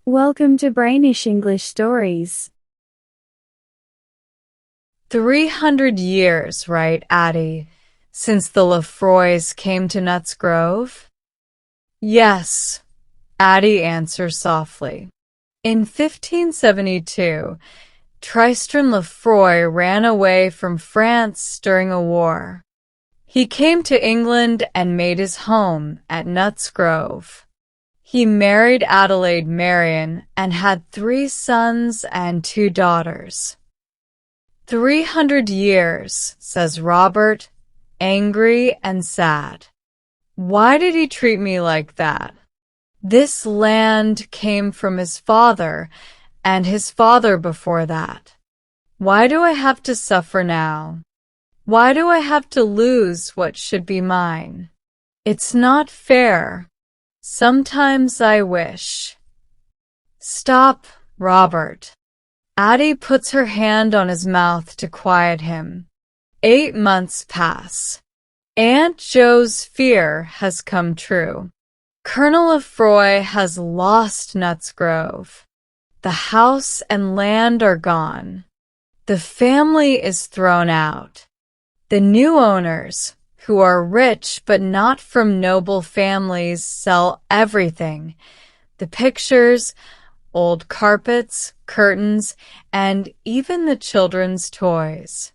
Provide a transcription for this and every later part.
Welcome to Brainish English Stories. 300 years, right, Addie, since the Lefroys came to Nuts Grove? Yes, Addie answers softly. In 1572, Tristan Lefroy ran away from France during a war. He came to England and made his home at Nuts Grove. He married Adelaide Marion and had 3 sons and 2 daughters. 300 years, says Robert, angry and sad. Why did he treat me like that? This land came from his father and his father before that. Why do I have to suffer now? Why do I have to lose what should be mine? It's not fair. Sometimes I wish. Stop, Robert. Addie puts her hand on his mouth to quiet him. 8 months pass. Aunt Jo's fear has come true. Colonel Lefroy has lost Nuts Grove. The house and land are gone. The family is thrown out. The new owners, who are rich but not from noble families, sell everything. The pictures, old carpets, curtains, and even the children's toys.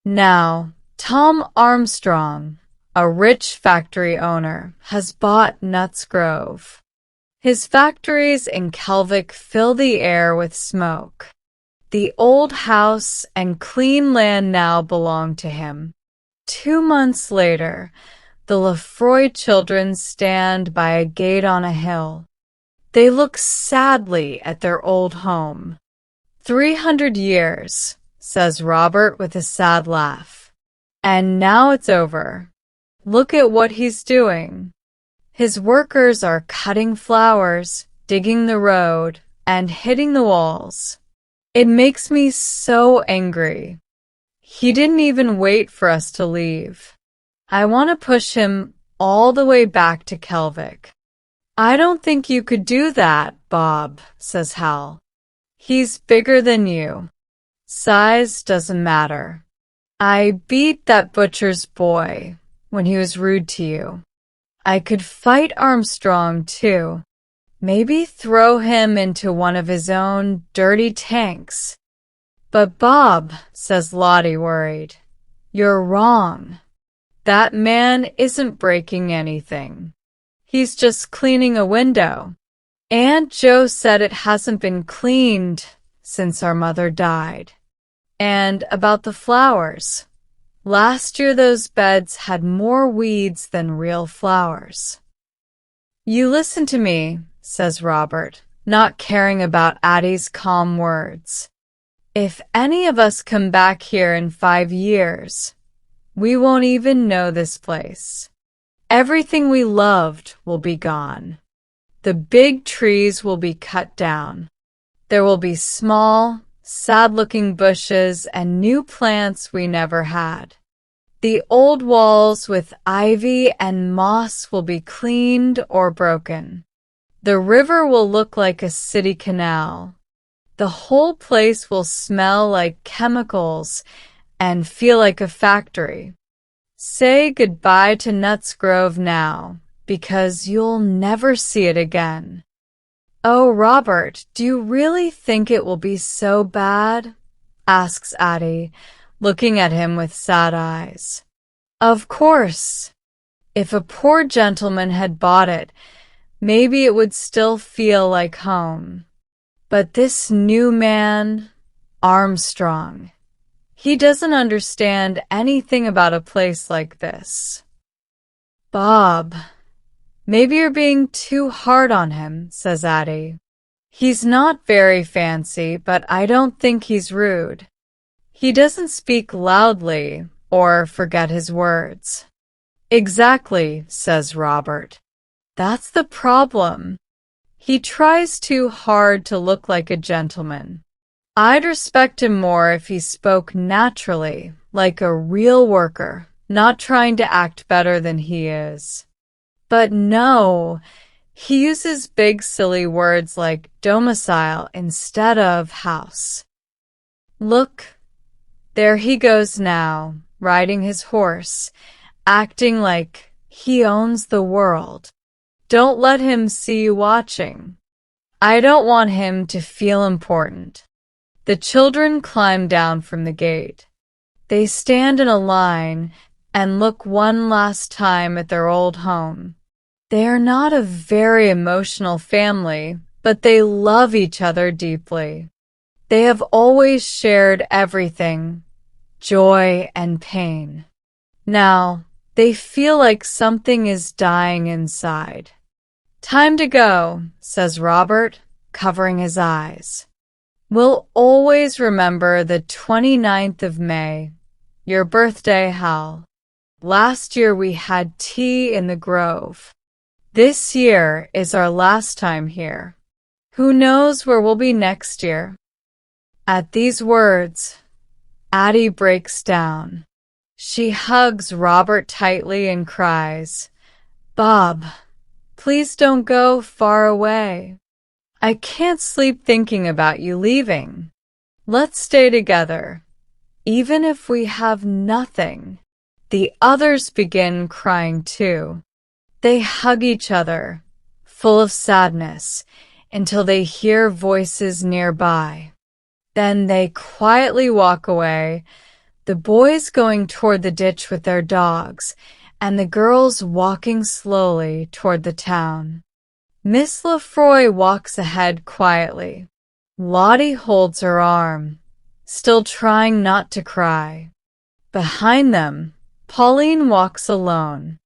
Now, Tom Armstrong, a rich factory owner, has bought Nuts Grove. His factories in Kelvick fill the air with smoke. The old house and clean land now belong to him. 2 months later, the Lefroy children stand by a gate on a hill. They look sadly at their old home. 300 years, says Robert with a sad laugh. And now it's over. Look at what he's doing. His workers are cutting flowers, digging the road, and hitting the walls. It makes me so angry. He didn't even wait for us to leave. I want to push him all the way back to Kelvick. I don't think you could do that, Bob, says Hal. He's bigger than you. Size doesn't matter. I beat that butcher's boy when he was rude to you. I could fight Armstrong, too. Maybe throw him into one of his own dirty tanks. But Bob, says Lottie, worried, you're wrong. That man isn't breaking anything. He's just cleaning a window. Aunt Jo said it hasn't been cleaned since our mother died. And about the flowers. Last year those beds had more weeds than real flowers. You listen to me, says Robert, not caring about Addie's calm words. If any of us come back here in 5 years, we won't even know this place. Everything we loved will be gone. The big trees will be cut down. There will be small, sad-looking bushes and new plants we never had. The old walls with ivy and moss will be cleaned or broken. The river will look like a city canal. The whole place will smell like chemicals and feel like a factory. Say goodbye to Nuts Grove now, because you'll never see it again. Oh, Robert, do you really think it will be so bad? Asks Addie, looking at him with sad eyes. Of course. If a poor gentleman had bought it, maybe it would still feel like home. But this new man, Armstrong, he doesn't understand anything about a place like this. Bob, maybe you're being too hard on him, says Addie. He's not very fancy, but I don't think he's rude. He doesn't speak loudly or forget his words. Exactly, says Robert. That's the problem. He tries too hard to look like a gentleman. I'd respect him more if he spoke naturally, like a real worker, not trying to act better than he is. But no, He uses big silly words like domicile instead of house. Look, there he goes now, riding his horse, acting like he owns the world. Don't let him see you watching. I don't want him to feel important. The children climb down from the gate. They stand in a line and look one last time at their old home. They are not a very emotional family, but they love each other deeply. They have always shared everything, joy and pain. Now, they feel like something is dying inside. Time to go, says Robert, covering his eyes. We'll always remember the 29th of May, your birthday, Hal. Last year we had tea in the grove. This year is our last time here. Who knows where we'll be next year? At these words, Addie breaks down. She hugs Robert tightly and cries, "Bob, please don't go far away. I can't sleep thinking about you leaving. Let's stay together, even if we have nothing." The others begin crying too. They hug each other, full of sadness, until they hear voices nearby. Then they quietly walk away, the boys going toward the ditch with their dogs, and the girls walking slowly toward the town. Miss Lefroy walks ahead quietly. Lottie holds her arm, still trying not to cry. Behind them, Pauline walks alone.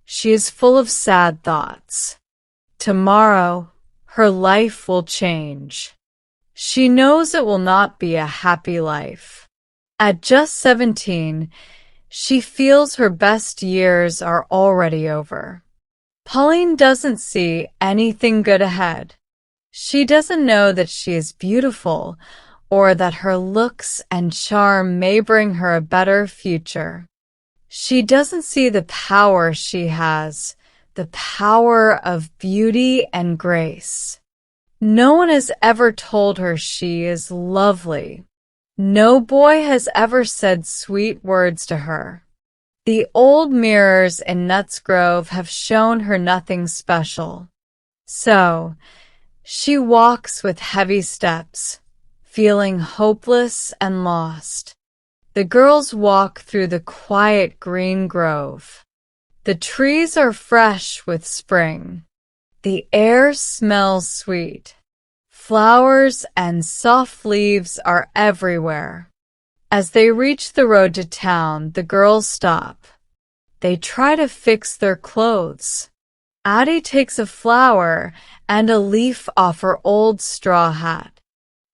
She is full of sad thoughts. Tomorrow, her life will change. She knows it will not be a happy life. At just 17, she feels her best years are already over. Pauline doesn't see anything good ahead. She doesn't know that she is beautiful or that her looks and charm may bring her a better future. She doesn't see the power she has, the power of beauty and grace. No one has ever told her she is lovely. No boy has ever said sweet words to her. The old mirrors in Nuts Grove have shown her nothing special. So, she walks with heavy steps, feeling hopeless and lost. The girls walk through the quiet green grove. The trees are fresh with spring. The air smells sweet. Flowers and soft leaves are everywhere. As they reach the road to town, the girls stop. They try to fix their clothes. Addie takes a flower and a leaf off her old straw hat.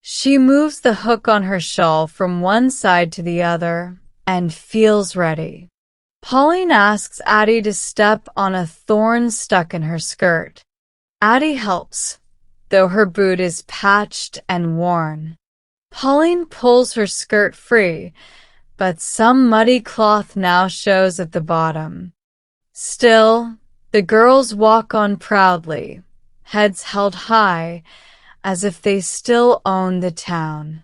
She moves the hook on her shawl from one side to the other and feels ready. Pauline asks Addie to step on a thorn stuck in her skirt. Addie helps, though her boot is patched and worn. Pauline pulls her skirt free, but some muddy cloth now shows at the bottom. Still, the girls walk on proudly, heads held high, as if they still own the town.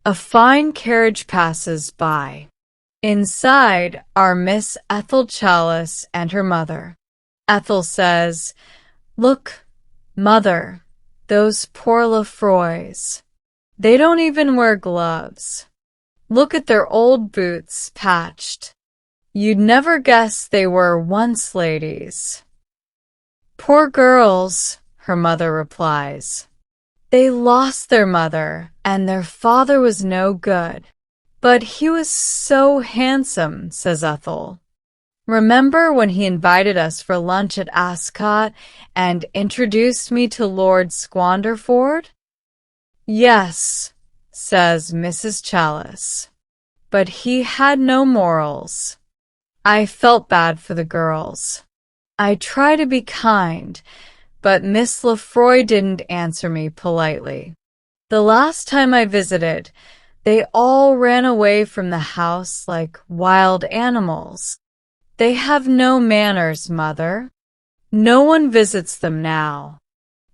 A fine carriage passes by. Inside are Miss Ethel Chalice and her mother. Ethel says, "Look, Mother, those poor Lefroys. They don't even wear gloves. Look at their old boots patched. You'd never guess they were once ladies." "Poor girls," her mother replies. "They lost their mother, and their father was no good. But he was so handsome," says Ethel. "Remember when he invited us for lunch at Ascot and introduced me to Lord Squanderford?" "Yes," says Mrs. Chalice. "But he had no morals." I felt bad for the girls. I try to be kind, but Miss Lefroy didn't answer me politely. The last time I visited, they all ran away from the house like wild animals. They have no manners, Mother. No one visits them now.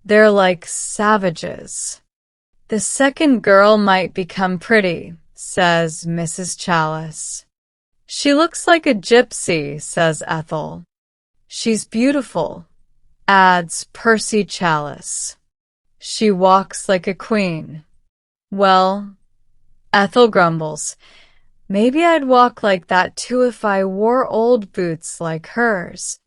They're like savages. The second girl might become pretty, says Mrs. Chalice. She looks like a gypsy, says Ethel. She's beautiful, adds Percy Chalice. She walks like a queen. Well, Ethel grumbles, maybe I'd walk like that too if I wore old boots like hers.